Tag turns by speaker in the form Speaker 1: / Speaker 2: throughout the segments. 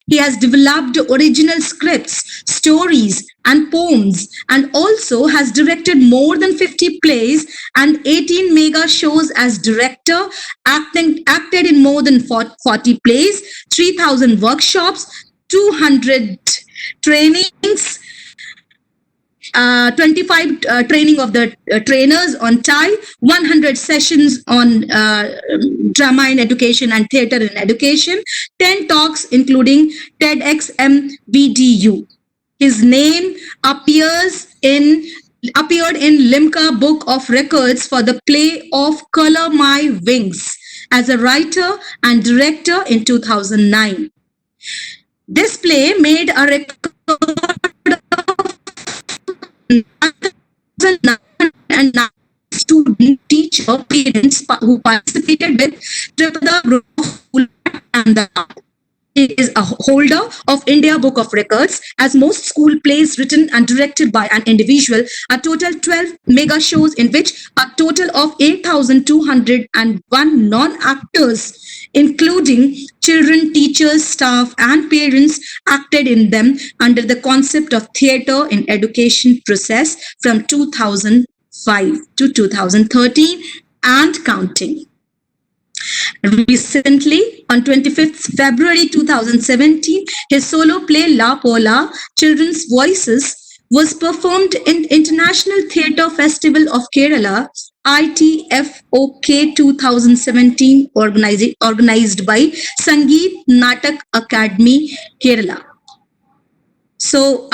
Speaker 1: He has developed original scripts, stories, and poems, and also has directed more than 50 plays and 18 mega shows as director, acted in more than 40 plays, 3,000 workshops, 200 trainings, 25 training of the trainers on Thai, 100 sessions on drama in education and theater in education, 10 talks including TEDx MVDU. His name appeared in Limca Book of Records for the play of Color My Wings as a writer and director in 2009. This play made a record and student, teacher, parents who participated with Tripada Group of and the He is a holder of India Book of Records, as most school plays written and directed by an individual, a total 12 mega shows in which a total of 8,201 non-actors, including children, teachers, staff, and parents, acted in them under the concept of theatre in education process from 2005 to 2013 and counting. Recently, on 25th February 2017, his solo play La Pola, Children's Voices, was performed in International Theatre Festival of Kerala, ITFOK 2017, organized by Sangeet Natak Academy, Kerala. So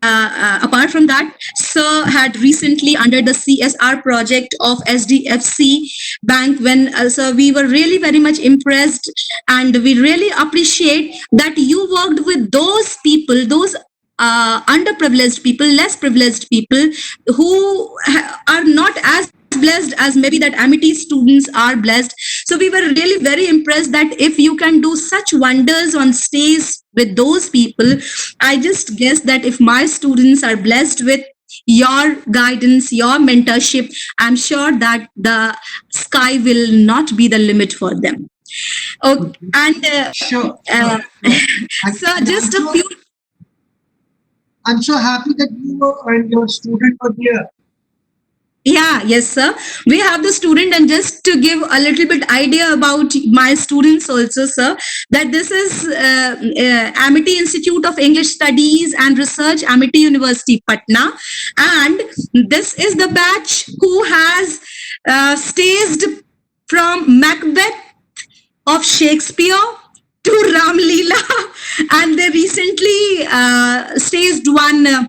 Speaker 1: apart from that, Sir had recently under the CSR project of SDFC Bank, when Sir, we were really very much impressed, and we really appreciate that you worked with those people, those underprivileged people, less privileged people who are not as blessed as maybe that Amity students are blessed. So we were really very impressed that if you can do such wonders on stage with those people, I just guess that if my students are blessed with your guidance, your mentorship, I'm sure that the sky will not be the limit for them. Okay, and
Speaker 2: Sure.
Speaker 1: so just a few.
Speaker 2: I'm so happy that you and your student were there.
Speaker 1: Yeah, yes, sir. We have the student, and just to give a little bit idea about my students also, sir, that this is Amity Institute of English Studies and Research, Amity University, Patna. And this is the batch who has staged from Macbeth of Shakespeare to Ram Leela, and they recently staged one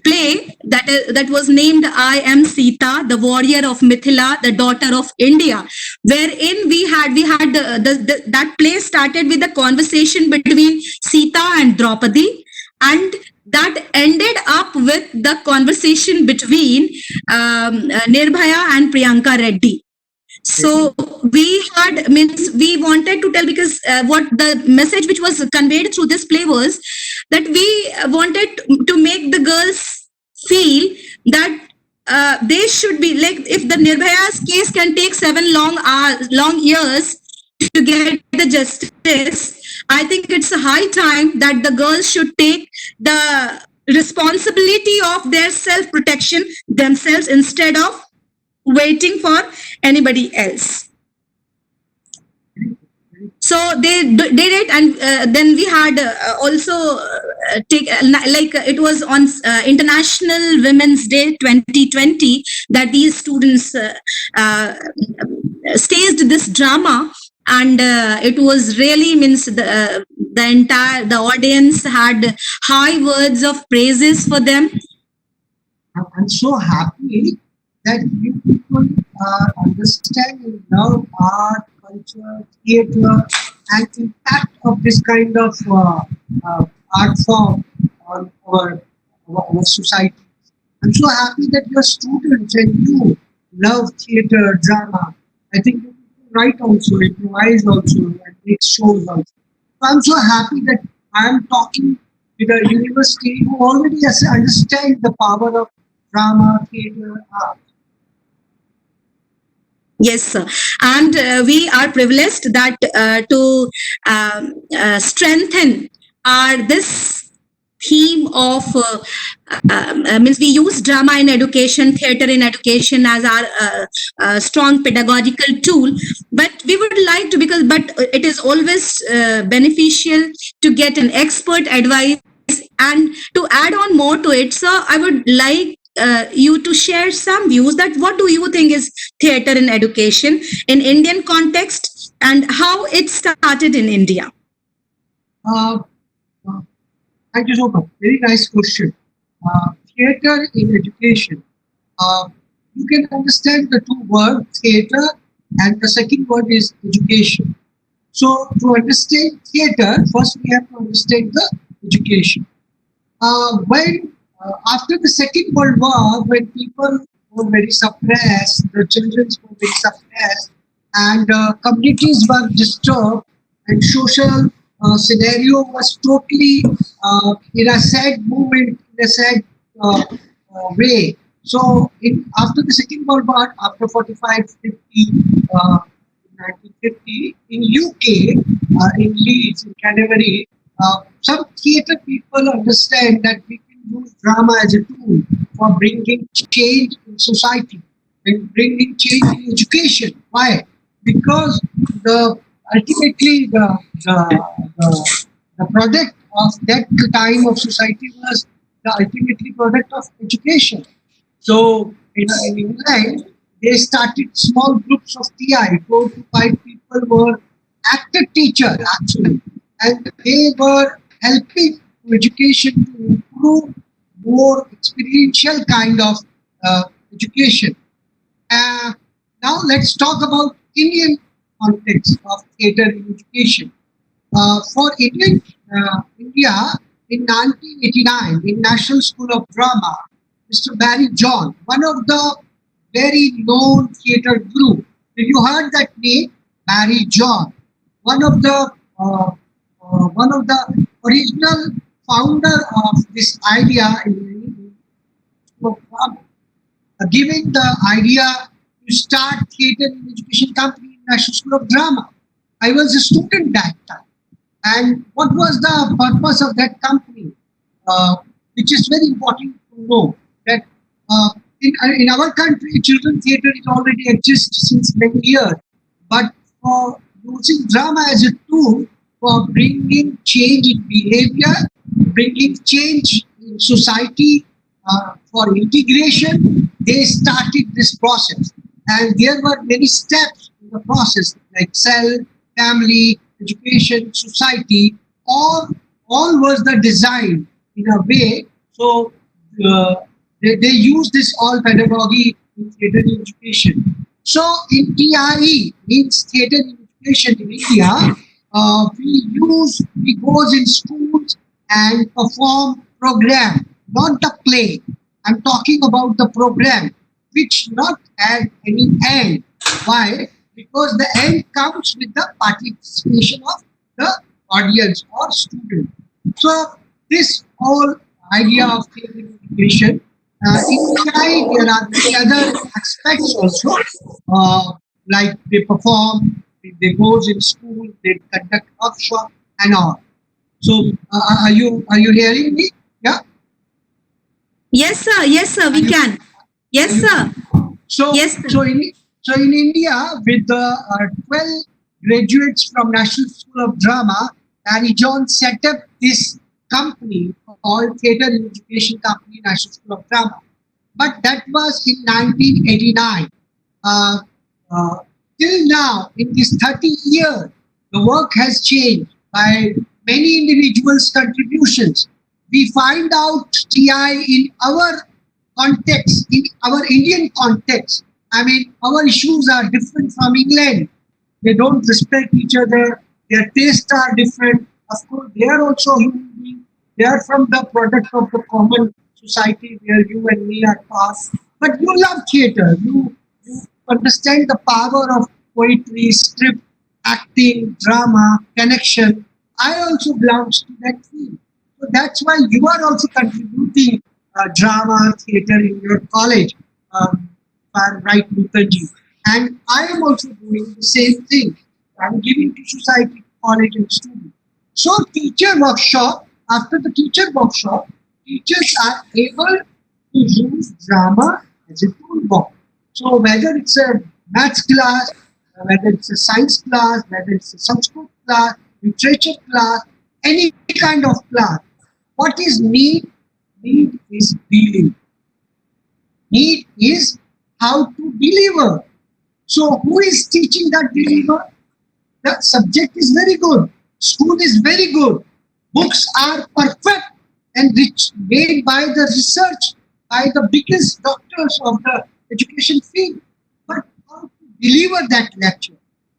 Speaker 1: play that was named I Am Sita, the warrior of Mithila, the daughter of India, wherein we had that play started with a conversation between Sita and Draupadi, and that ended up with the conversation between Nirbhaya and Priyanka Reddy. So we wanted to tell, because what the message which was conveyed through this play was that we wanted to make the girls feel that they should be like, if the Nirbhaya's case can take 7 long years to get the justice, I think it's a high time that the girls should take the responsibility of their self-protection themselves instead of waiting for anybody else. So they did it, and then we had also it was on International Women's Day 2020 that these students staged this drama, and it was really the audience had high words of praises for them.
Speaker 2: I'm so happy that you people understand and love art, culture, theatre, and impact of this kind of art form on our society. I'm so happy that your students and you love theatre, drama. I think you write also, improvise also, and make shows also. So I'm so happy that I'm talking with a university who already understands the power of drama, theatre, art.
Speaker 1: Yes, sir. And we are privileged that to strengthen our this theme of means we use drama in education, theater in education as our strong pedagogical tool. But we would like to, because but it is always beneficial to get an expert advice. And to add on more to it, sir, I would like you to share some views that what do you think is theater in education in Indian context and how it started in India.
Speaker 2: Uh, uh, Thank you so much. Very nice question. Theater in education. Uh, you can understand the two words theater and the second word is education. So to understand theater, first we have to understand the education. When after the Second World War, when people were very suppressed, the children were very suppressed, and communities were disturbed, and social scenario was totally in a sad moment, in a sad way. So, after the Second World War, after 45, 50, 1950, in UK, in Leeds, in Canterbury, some theatre people understand that we can use drama as a tool for bringing change in society and bringing change in education. Why? Because the ultimately the product of that time of society was the ultimately product of education. So in England, they started small groups of TI, 4 to 5 people were actor teacher actually, and they were helping education to improve more experiential kind of education. Uh, Now let's talk about Indian context of theatre in education. For India, in 1989, in National School of Drama, Mr. Barry John, one of the very known theatre group. Have you heard that name, Barry John? One of the original founder of this idea in School of Drama, giving the idea to start theatre in education company in National School of Drama. I was a student that time. And what was the purpose of that company? Which is very important to know that in our country, children theatre is already exists since many years. But for using drama as a tool for bringing change in behavior, bringing change in society, for integration, they started this process. And there were many steps in the process, like cell, family, education, society, all was the design in a way. So they use this all pedagogy in theatre in education. So in TIE, means theatre in education in India, we goes in schools and perform program, not the play. I'm talking about the program, which not at any end. Why? Because the end comes with the participation of the audience or student. So this whole idea of theatre education, in TI, there are many other aspects also, like they perform, they goes in school, they conduct workshop and all. So are you hearing me? Yeah.
Speaker 1: Yes, sir. Yes, sir. We can. Yes, sir.
Speaker 2: So,
Speaker 1: Yes, sir.
Speaker 2: so in India, with the 12 graduates from National School of Drama, Barry John set up this company called Theatre and Education Company, National School of Drama. But that was in 1989. Uh, uh, till now, in these 30 years, the work has changed by many individuals' contributions. We find out TI in our context, in our Indian context. I mean, our issues are different from England. They don't respect each other. Their tastes are different. Of course, they are also human beings. They are from the product of the common society where you and me are passed. But you love theatre. You understand the power of poetry, script, acting, drama, connection. I also belong to that field. So that's why you are also contributing drama, theatre in your college, right, Nutanji? And I am also doing the same thing. I'm giving to society, college, and students. So, teacher workshop, after the teacher workshop, teachers are able to use drama as a toolbox. So, whether it's a maths class, whether it's a science class, whether it's a Sanskrit class, literature class, any kind of class, what is need? Need is dealing. Need is how to deliver. So, who is teaching that deliver? The subject is very good. School is very good. Books are perfect and made by the research, by the biggest doctors of the education field. But how to deliver that lecture,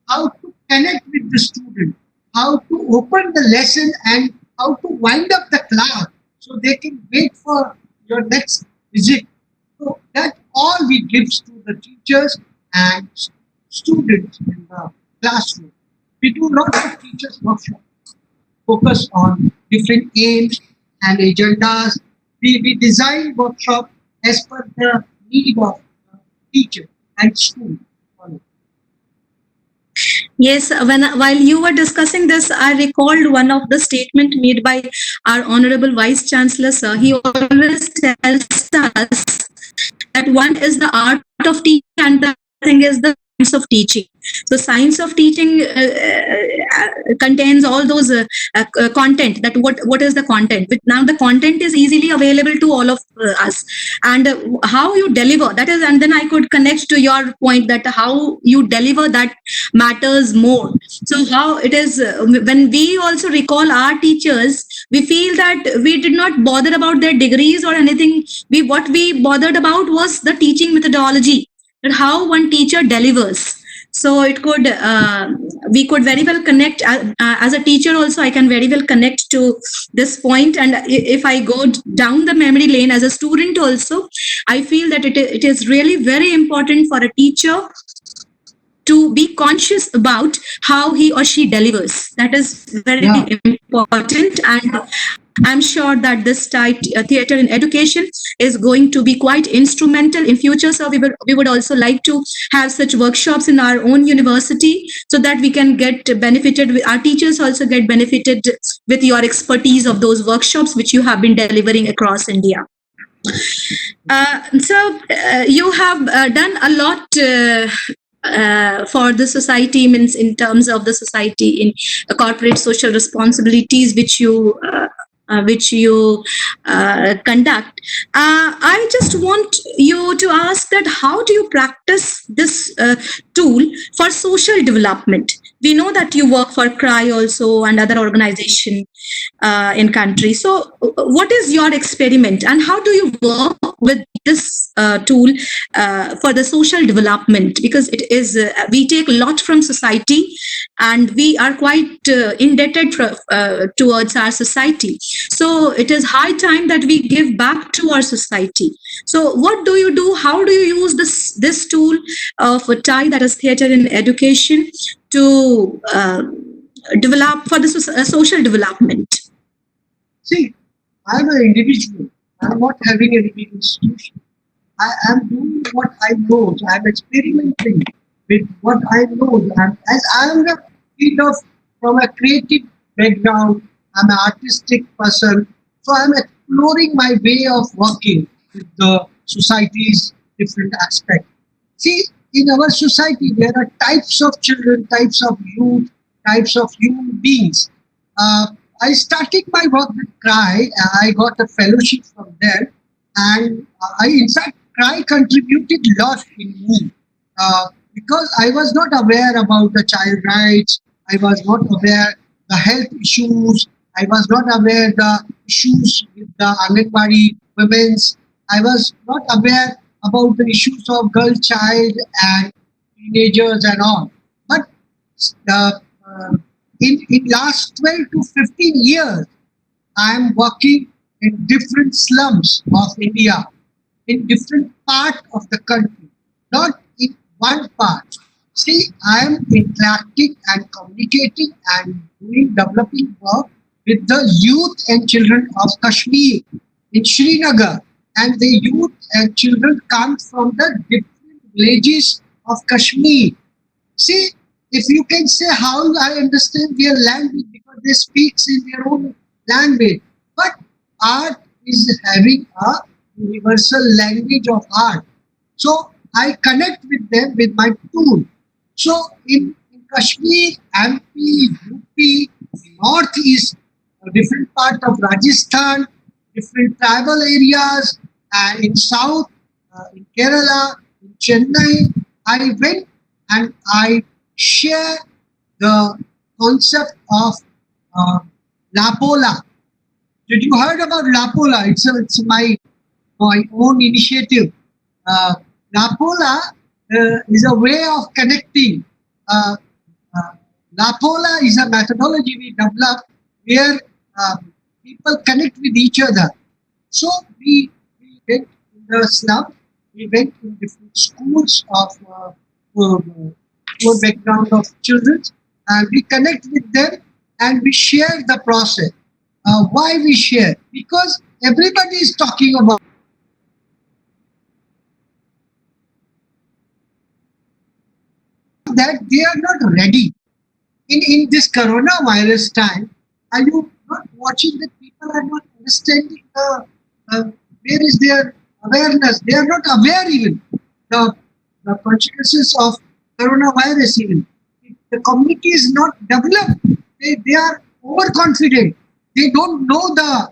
Speaker 2: how to connect with the student, how to open the lesson and how to wind up the class so they can wait for your next visit. So that all we give to the teachers and students in the classroom. We do not have teachers workshop focus on different aims and agendas. We design workshop as per the need of teacher and school.
Speaker 1: Yes, while you were discussing this, I recalled one of the statement made by our Honorable Vice Chancellor, sir. He always tells us that one is the art of teaching and the thing is the science of teaching. So science of teaching contains all those content. That what is the content? But now the content is easily available to all of us, and how you deliver that is. And then I could connect to your point that how you deliver that matters more. So how it is when we also recall our teachers, we feel that we did not bother about their degrees or anything. What we bothered about was the teaching methodology, that how one teacher delivers. So it could we could very well connect as a teacher also. I can very well connect to this point, and if I go down the memory lane as a student also, I feel that it is really very important for a teacher to be conscious about how he or she delivers. That is very important, and I'm sure that this theatre in education is going to be quite instrumental in future. So we would also like to have such workshops in our own university so that we can get benefited. Our teachers also get benefited with your expertise of those workshops which you have been delivering across India. You have done a lot for the society, means in terms of the society in corporate social responsibilities which you conduct. I just want you to ask that how do you practice this tool for social development? We know that you work for CRY also and other organization in country. So what is your experiment and how do you work with this tool for the social development? Because it is we take a lot from society and we are quite indebted towards our society. So it is high time that we give back to our society. So what do you do? How do you use this tool of TIE, that is theatre in education, to develop for the social development?
Speaker 2: See, I'm an individual. I'm not having any big institution. I am doing what I know. I'm experimenting with what I know. As I am from a creative background, I'm an artistic person. So I'm exploring my way of working with the society's different aspects. See, in our society, there are types of children, types of youth, types of human beings. I started my work with CRY. I got a fellowship from there, and in fact, CRY contributed a lot in me because I was not aware about the child rights. I was not aware the health issues. I was not aware the issues with the Anganwadi women's. I was not aware about the issues of girl child and teenagers and all. But in last 12 to 15 years, I am working in different slums of India, in different part of the country, not in one part. See, I am interacting and communicating and doing developing work with the youth and children of Kashmir in Srinagar, and the youth and children come from the different villages of Kashmir. See, if you can say how I understand their language because they speak in their own language, but art is having a universal language of art. So I connect with them with my tool. So in Kashmir, MP, UP, Northeast, a different part of Rajasthan, different tribal areas, and in South, in Kerala, in Chennai, I went and I share the concept of uh, Lapola. Did you heard about Lapola? It's my own initiative. Uh, Lapola is a way of connecting. Uh, uh, Lapola is a methodology we developed where people connect with each other. So we went in the slum, we went in different schools of poor background of children, and we connect with them and we share the process. Why we share? Because everybody is talking about that they are not ready. In this coronavirus time, are you not watching that people are not understanding uh, where is their awareness? They are not aware even the, the consequences of coronavirus even. If the community is not developed, they are overconfident. They don't know the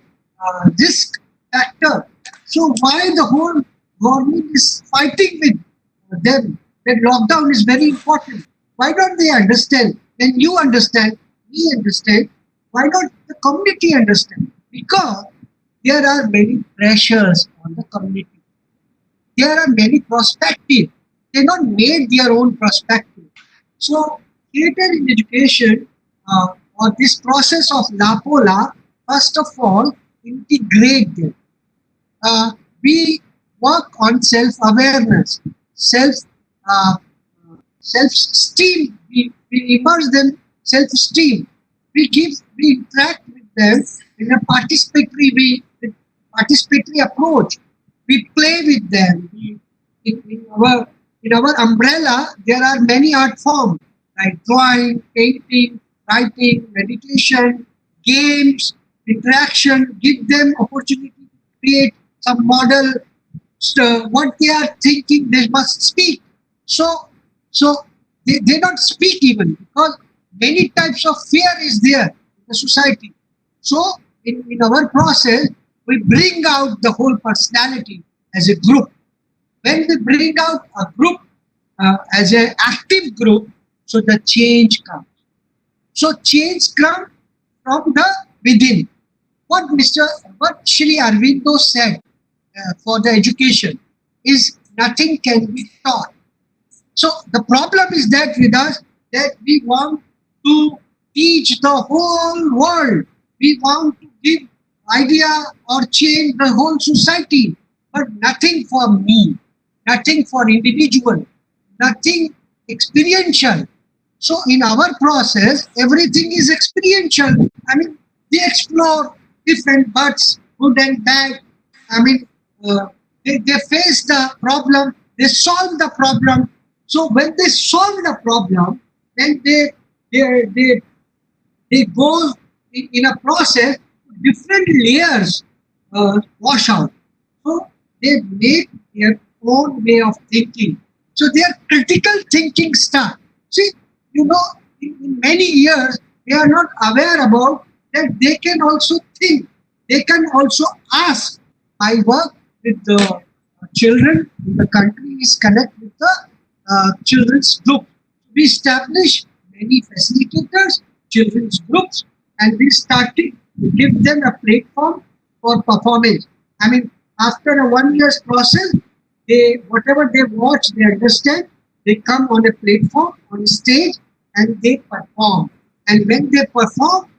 Speaker 2: risk factor. So why the whole government is fighting with them that lockdown is very important. Why don't they understand? When you understand, we understand. Why not the community understand? Because there are many pressures on the community. There are many perspectives. They not made their own perspective. So theater in education or this process of Lapola, first of all, integrate them. We work on self-awareness, self uh, self-esteem. We immerse them self-esteem. We interact with them in a with participatory approach. We play with them. In our umbrella, there are many art forms like drawing, painting, writing, meditation, games, interaction. Give them opportunity to create some model. So what they are thinking, they must speak. So they don't speak even because many types of fear is there in the society. So in our process, we bring out the whole personality as a group. When we bring out a group as an active group, so the change comes. So change comes from the within. What Shri Aurobindo said for the education is nothing can be taught. So the problem is that with us that we want to teach the whole world. We want to give idea or change the whole society, but nothing for me, nothing for individual, nothing experiential. So in our process, everything is experiential. I mean, they explore different birds, good and bad. I mean, they face the problem, they solve the problem. So when they solve the problem, then they go in a process, different layers wash out. So they make their own way of thinking. So their critical thinking start. See, in many years, they are not aware about that they can also think. They can also ask. I work with the children in the country is connect with the children's group. We establish many facilitators, children's groups, and we started to give them a platform for performance. I mean, after a 1 year's process, whatever they watch, they understand. They come on a platform, on a stage, and they perform. And when they perform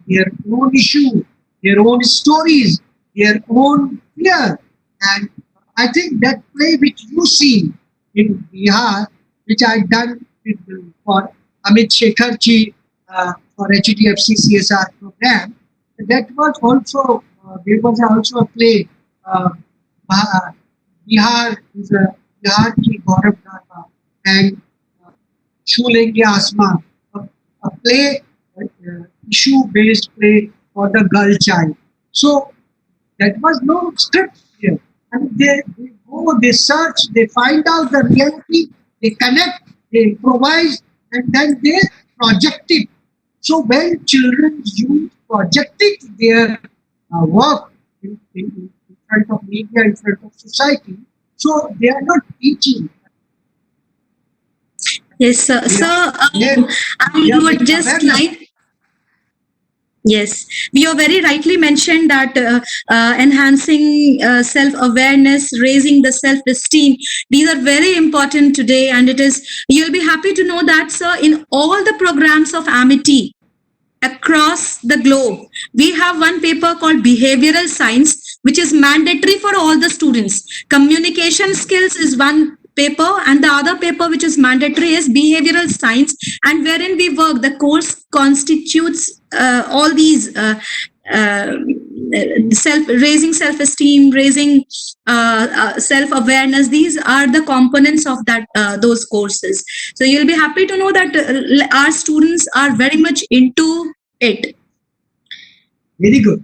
Speaker 2: their own issue, their own stories, their own fear. And I think that play which you see in Bihar, which I done for Amit Shekharji for HDFC CSR program, that was also there was also a play. Bihar is a Bihar ki Gaurav Das and Shulenge Asma, a play, issue-based play for the girl child. So that was no script here. And they go, they search, they find out the reality, they connect, they improvise, and then they project it. So when children use projecting their work in front of media, in front of society, so they are not teaching.
Speaker 1: Yes, sir.
Speaker 2: They
Speaker 1: Sir,
Speaker 2: are, they,
Speaker 1: I
Speaker 2: they are
Speaker 1: would
Speaker 2: making
Speaker 1: just
Speaker 2: awareness.
Speaker 1: like, yes, you have very rightly mentioned that enhancing self-awareness, raising the self-esteem, these are very important today. And it is, you'll be happy to know that, sir, in all the programs of Amity across the globe, we have one paper called Behavioral Science, which is mandatory for all the students. Communication skills is one paper, and the other paper which is mandatory is Behavioral Science, and wherein we work. The course constitutes all these raising self-esteem, raising self-awareness. These are the components of that those courses. So you'll be happy to know that our students are very much into it.
Speaker 2: Very good.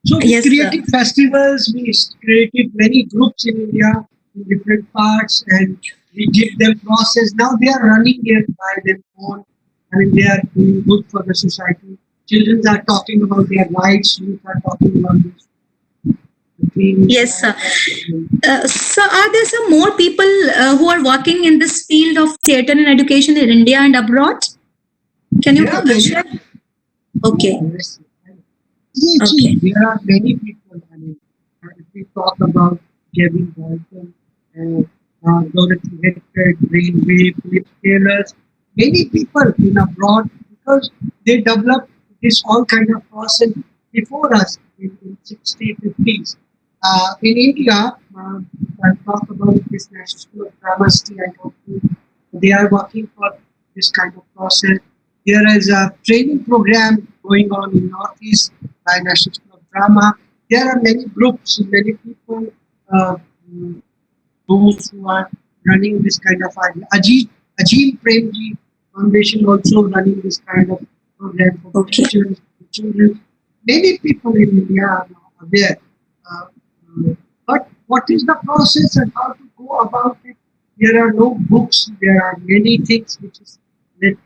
Speaker 2: So we
Speaker 1: Yes, sir.
Speaker 2: created festivals, we created many groups in India in different parts, and we give them process. Now they are running it by their own. I mean, they are doing good for the society. Children are talking about their rights. Youth are talking about this.
Speaker 1: Yes, sir. So are there some more people who are working in this field of theatre and education in India and abroad? Can you
Speaker 2: Yeah,
Speaker 1: share? Okay.
Speaker 2: Yes. See, there are many people. I mean, if we talk about Kevin Bolton, Dorothy Hector, Brainwave, Philip Taylors, many people in abroad, because they developed this all kind of process before us in 60s, 50s. In India, I talk about this National School of Drama City. I talk to, they are working for this kind of process. There is a training program going on in Northeast by National School of Drama. There are many groups, many people, those who are running this kind of idea. Ajit Premji Foundation also running this kind of program for teachers, children. Many people in India are now aware. But what is the process and how to go about it? There are no books. There are many things which is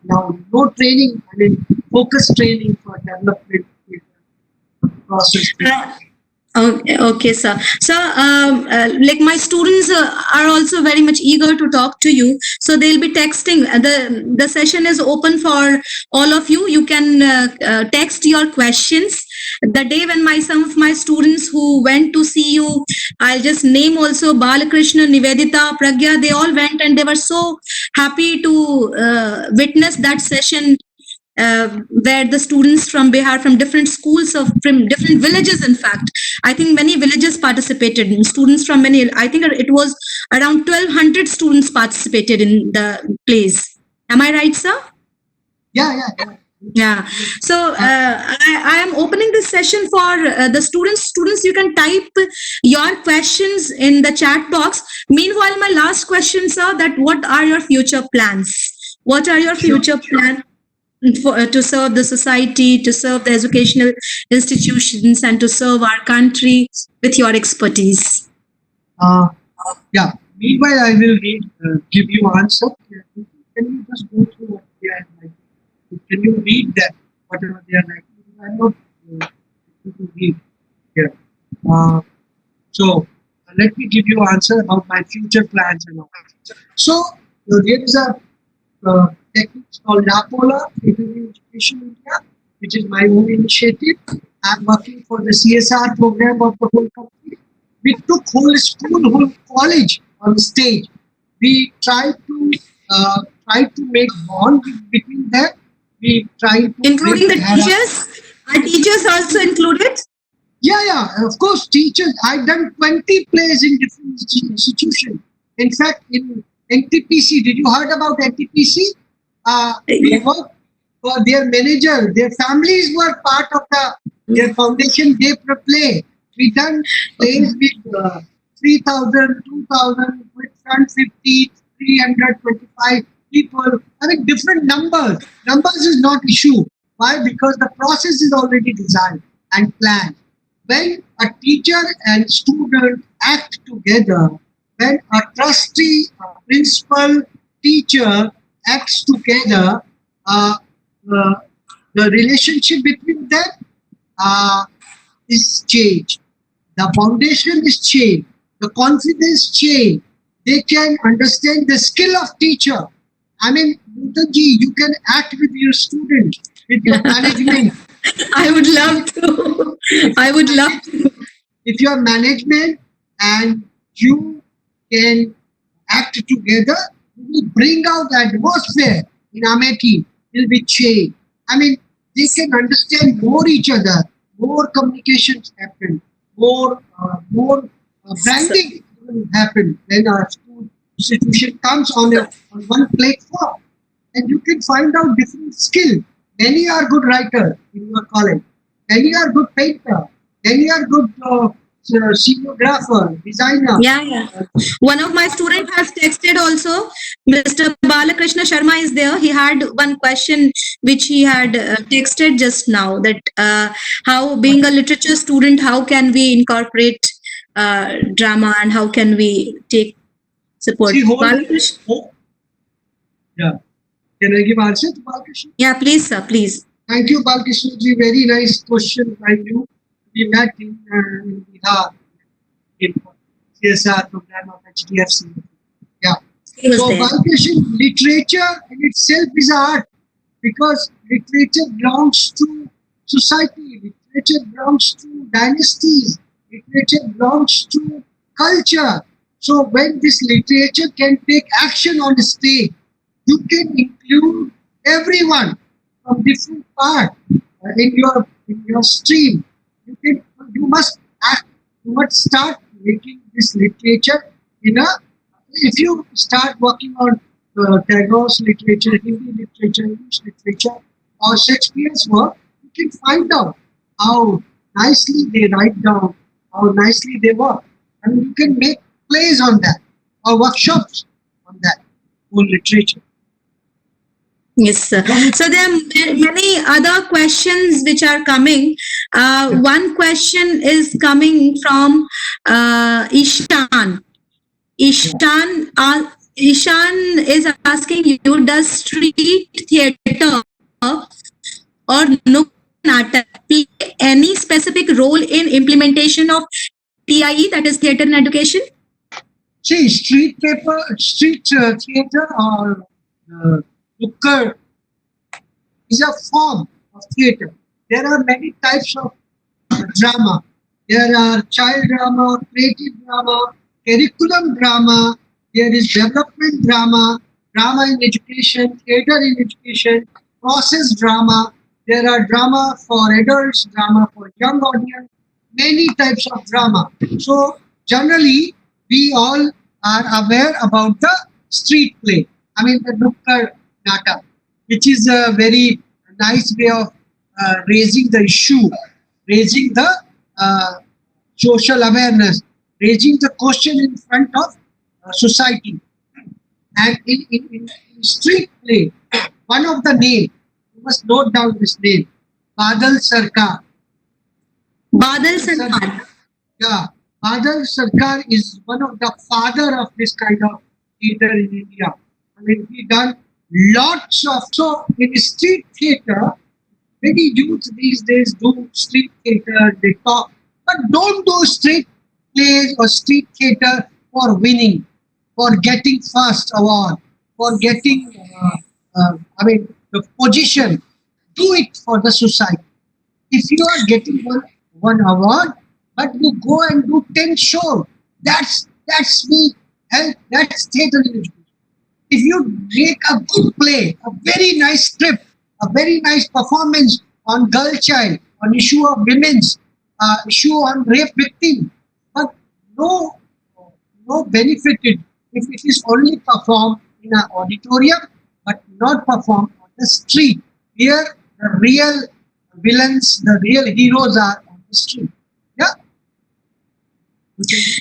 Speaker 2: now no training. I mean, focus training for development process.
Speaker 1: Okay, sir. So, like my students are also very much eager to talk to you. So they'll be texting. The session is open for all of you. You can text your questions. The day when some of my students who went to see you, I'll just name also Balakrishna, Nivedita, Pragya. They all went and they were so happy to witness that session. Where the students from Bihar, from different schools from different villages, in fact, I think many villages participated. Students from many, I think it was around 1,200 students participated in the plays. Am I right, sir?
Speaker 2: Yeah.
Speaker 1: Yeah. So I am opening this session for the students. Students, you can type your questions in the chat box. Meanwhile, my last questions are that what are your future plans? What are your future plans? To serve the society, to serve the educational institutions, and to serve our country with your expertise.
Speaker 2: Yeah. Meanwhile, I will give you answer. Can you just go through what they are like? Can you read that? Whatever they are like? I'm not able to read here. So let me give you answer about my future plans and all. So there is a technique called NAPOLA, Veterinary Education India, which is my own initiative. I'm working for the CSR program of the whole country. We took whole school, whole college on stage. We tried to make bond between them. We tried to
Speaker 1: including the teachers. Are teachers also included?
Speaker 2: Yeah. Of course, teachers. I've done 20 plays in different institutions. In fact, in NTPC, did you heard about NTPC? We worked for their manager. Their families were part of their foundation day play. We done plays with 3,000, 2,000, with 50, 325 people. I mean, different numbers. Numbers is not issue. Why? Because the process is already designed and planned. When a teacher and student act together, when a trustee, a principal, teacher acts together, uh, the relationship between them uh, is changed. The foundation is changed. The confidence changed. They can understand the skill of teacher. I mean, Nutanji, you can act with your student, with your management.
Speaker 1: I would love to. I would love to.
Speaker 2: If your management and you can act together, you will bring out the atmosphere in Amethi will be changed. I mean, they can understand more each other, more communications happen, more branding will happen when our school institution comes on one platform, and you can find out different skill. Many are good writer in your college. Many are good painter. Many are good scenographer, designer.
Speaker 1: Yeah. One of my students has texted also. Mr. Balakrishna Sharma is there. He had one question which he had texted just now, that how, being a literature student, how can we incorporate drama, and how can we take support?
Speaker 2: See,
Speaker 1: Balakrishna?
Speaker 2: Yeah. Can I give answer to Balakrishna?
Speaker 1: Yeah, please, sir, please.
Speaker 2: Thank you, Balakrishna ji. Very nice question by you. We met in Bihar in CSR program of HDFC. Yeah.
Speaker 1: He was
Speaker 2: So
Speaker 1: there.
Speaker 2: Balakrishna, literature in itself is art, because literature belongs to society. Literature belongs to dynasties. Literature belongs to culture. So when this literature can take action on the stage, you can include everyone from different part in your stream. You must act. You must start making this literature in a. If you start working on Tagore's literature, Hindi literature, English literature, or Shakespeare's work, you can find out how nicely they write down, how nicely they work, and you can make plays on that or workshops on that whole literature.
Speaker 1: Yes, sir. So there are many other questions which are coming. One question is coming from Ishan. Ishan is asking you, does street theatre or Nook Natak play any specific role in implementation of TIE, that is theatre in education?
Speaker 2: See, street theatre or nukkad is a form of theatre. There are many types of drama. There are child drama, creative drama, curriculum drama. There is development drama, drama in education, theatre in education, process drama. There are drama for adults, drama for young audience, many types of drama. So generally, we all are aware about the street play. I mean, the Nukkad Natak, which is a very nice way of raising the issue, raising the social awareness, raising the question in front of society. And in street play, one of the name, you must note down this name, Badal Sarkar.
Speaker 1: Badal Sarkar.
Speaker 2: Yeah, Badal Sarkar is one of the father of this kind of theatre in India. I mean, he done lots of, so in street theatre, many youth these days do street theatre, they talk, but don't do street plays or street theatre for winning, for getting first award, for getting, the position. Do it for the society. If you are getting one award, but you go and do 10 shows, that's theatre in education. If you make a good play, a very nice script, a very nice performance on girl child, on issue of women's, issue on rape victim, but no benefited if it is only performed in an auditorium, but not performed on the street. Here, the real villains, the real heroes are on the street. Yeah.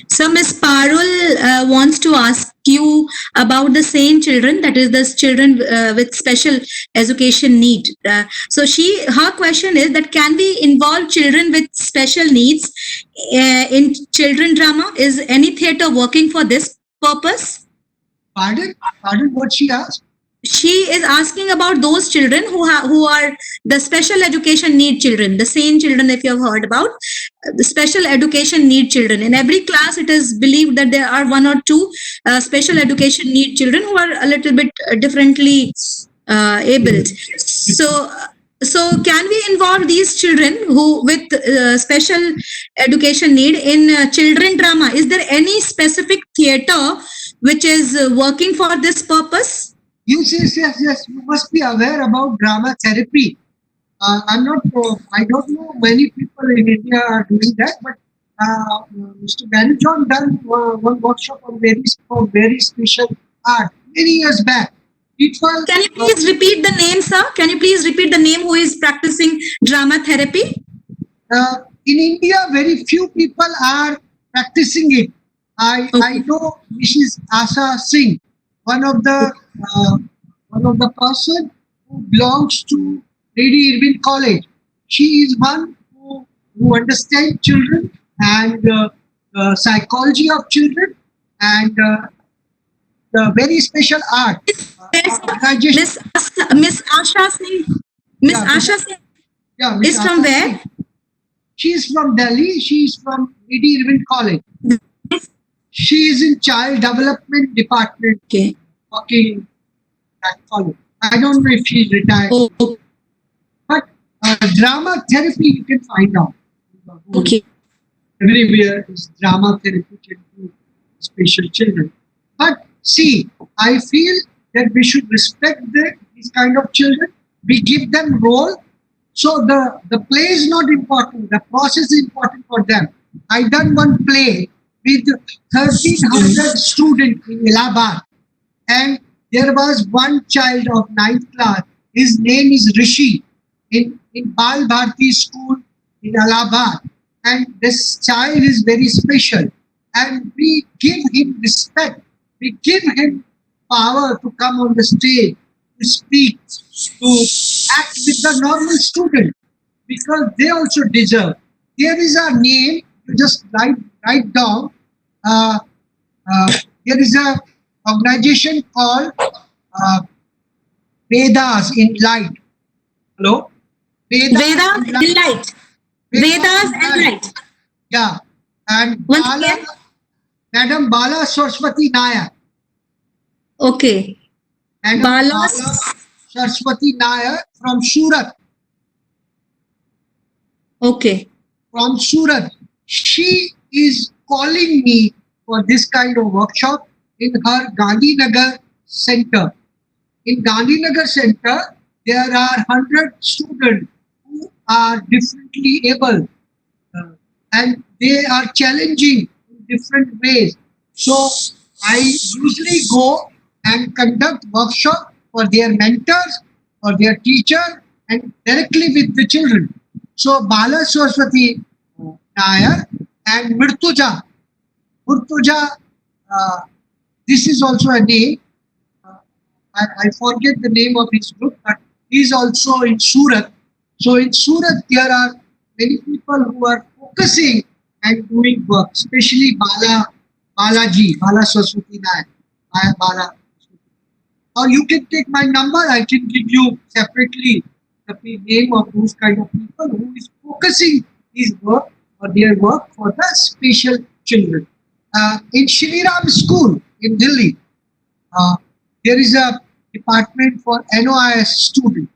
Speaker 1: So Miss Parul wants to ask you about the same children, that is the children with special education need. So her question is that can we involve children with special needs in children drama? Is any theatre working for this purpose?
Speaker 2: Pardon? Pardon what she asked?
Speaker 1: She is asking about those children who are the special education need children, the same children if you have heard about the special education need children. In every class it is believed that there are one or two special education need children who are a little bit differently abled. So can we involve these children who with special education need in children drama? Is there any specific theatre which is working for this purpose?
Speaker 2: Yes. You must be aware about drama therapy. I don't know many people in India are doing that, but Mr. John done one workshop on very special art many years back. It was.
Speaker 1: Can you please repeat the name, sir? Can you please repeat the name who is practicing drama therapy?
Speaker 2: In India, very few people are practicing it. I know Mrs. Asha Singh, one of the person who belongs to Lady Irwin College. She is one who understands children and psychology of children and the very special art.
Speaker 1: Miss Asha Singh. Miss Asha Singh is from where?
Speaker 2: She is from Delhi. She is from Lady Irwin College. She is in child development department.
Speaker 1: Okay.
Speaker 2: Working in that college. I don't know if she is retired.
Speaker 1: Oh.
Speaker 2: But drama therapy you can find out.
Speaker 1: Okay.
Speaker 2: Everywhere is drama therapy to special children. But see, I feel that we should respect these kind of children. We give them role. So the play is not important. The process is important for them. I done one play with 1,300 students in Allahabad. And there was one child of 9th class. His name is Rishi in Bal Bharti school in Allahabad. And this child is very special. And we give him respect. We give him power to come on the stage, to speak, to act with the normal student. Because they also deserve. There is a name, you just write down. There is a organization called Vedas in Light. Hello?
Speaker 1: Vedas in Light. Vedas and Light.
Speaker 2: Yeah. And Madam Bala Saraswati Nayak.
Speaker 1: Okay.
Speaker 2: Madam Bala Saraswati Nayak from Surat.
Speaker 1: Okay.
Speaker 2: From Surat. She is calling me for this kind of workshop in her Gandhinagar Center. In Gandhinagar Center, there are 100 students who are differently able and they are challenging in different ways. So I usually go and conduct workshop for their mentors, for their teacher and directly with the children. So Bala Saraswati Nayak and Murtuja, this is also a name. I forget the name of his group, but he is also in Surat. So in Surat, there are many people who are focusing and doing work, especially Bala Saraswati Nayak, Bala. Or you can take my number, I can give you separately the name of those kind of people who is focusing his work or their work for the special children. In Shri Ram School in Delhi, there is a department for NOIS students.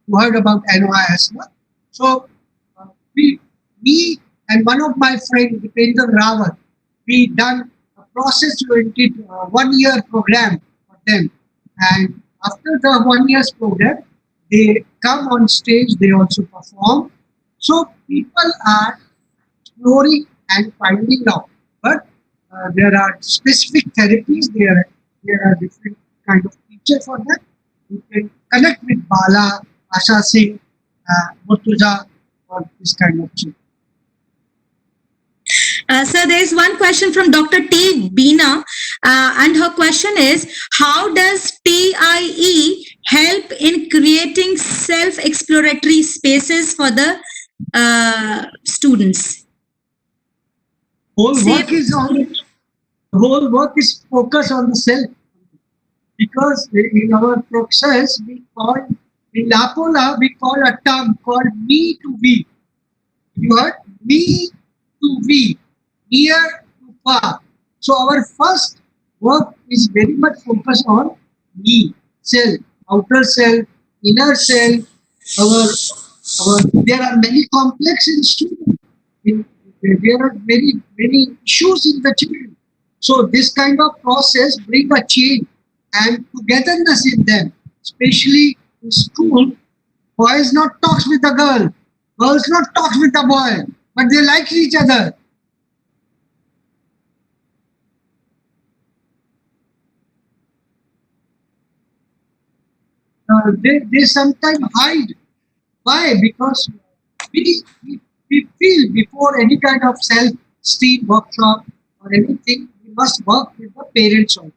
Speaker 2: You heard about NOIS, no? So, me and one of my friends, Dipendra Rawat, we done a process-oriented 1-year program for them. And after the 1 year's program, they come on stage, they also perform. So, people are exploring and finding out. But there are specific therapies, there are different kind of teachers for that. You can connect with Bala, Asha Singh, Murtuja, or this kind of thing.
Speaker 1: Sir, there is one question from Dr. T. Beena, and her question is, how does TIE help in creating self-exploratory spaces for the students?
Speaker 2: Whole
Speaker 1: Say-
Speaker 2: whole work is focused on the self, because in our process we call, in Lapola we call a term called me to we. You heard? Me to we, near to far. So our first work is very much focused on me, self, outer self, inner self. There are many complex in students. There are many issues in the children. So this kind of process bring a change and togetherness in them, especially in school. Boys not talks with the girl, girls not talks with the boy, but they like each other. They sometimes hide. Why? Because we feel before any kind of self-esteem workshop or anything, we must work with the parents also.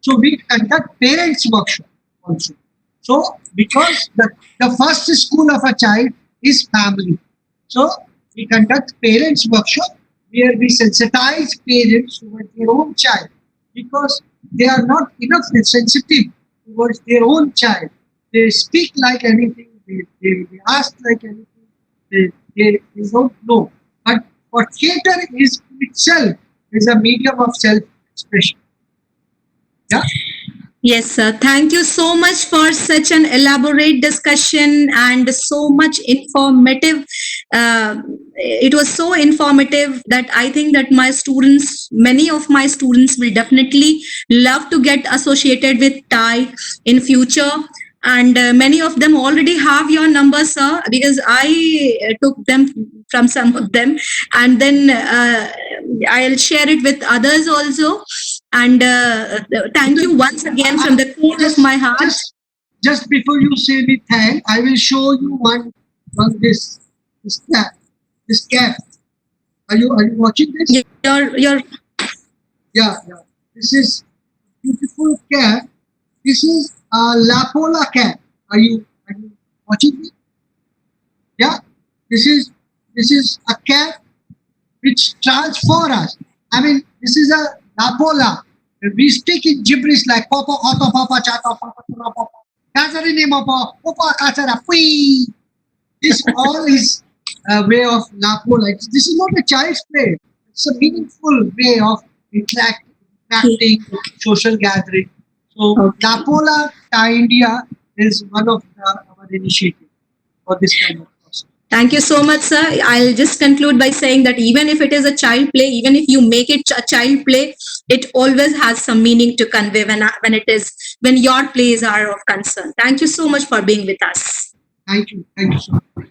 Speaker 2: So we conduct parents workshop also. So because the first school of a child is family. So we conduct parents workshop where we sensitize parents towards their own child, because they are not enough sensitive towards their own child. They speak like anything, they ask like anything, they don't know. But for theatre is itself is a medium of self-expression. Yeah.
Speaker 1: Yes, sir. Thank you so much for such an elaborate discussion and so much informative. It was so informative that I think that my students, many of my students will definitely love to get associated with TIE in future. And many of them already have your number, sir, because I took them from some of them. And then I'll share it with others also. And thank you once again from the core of my heart.
Speaker 2: Just before you say me thank, I will show you one this cap. This cap. Are you watching this?
Speaker 1: Your
Speaker 2: Yeah. This is beautiful cap. This is a Lapola cap. Are you watching me? Yeah. This is a cap which transforms us. I mean, this is a Lapola. We speak in gibberish like papa, auto, papa, chata, papa, papa, kazarini, papa, papa, kazara, pui. This all is a way of Lapola. This is not a child's play. It's a meaningful way of interacting, social gathering. So
Speaker 1: Okay.
Speaker 2: Lapola TIE India is one of our initiatives for this kind of process.
Speaker 1: Thank you so much, sir. I'll just conclude by saying that even if it is a child play, even if you make it a child play, it always has some meaning to convey when your plays are of concern. Thank you so much for being with us.
Speaker 2: Thank you so much.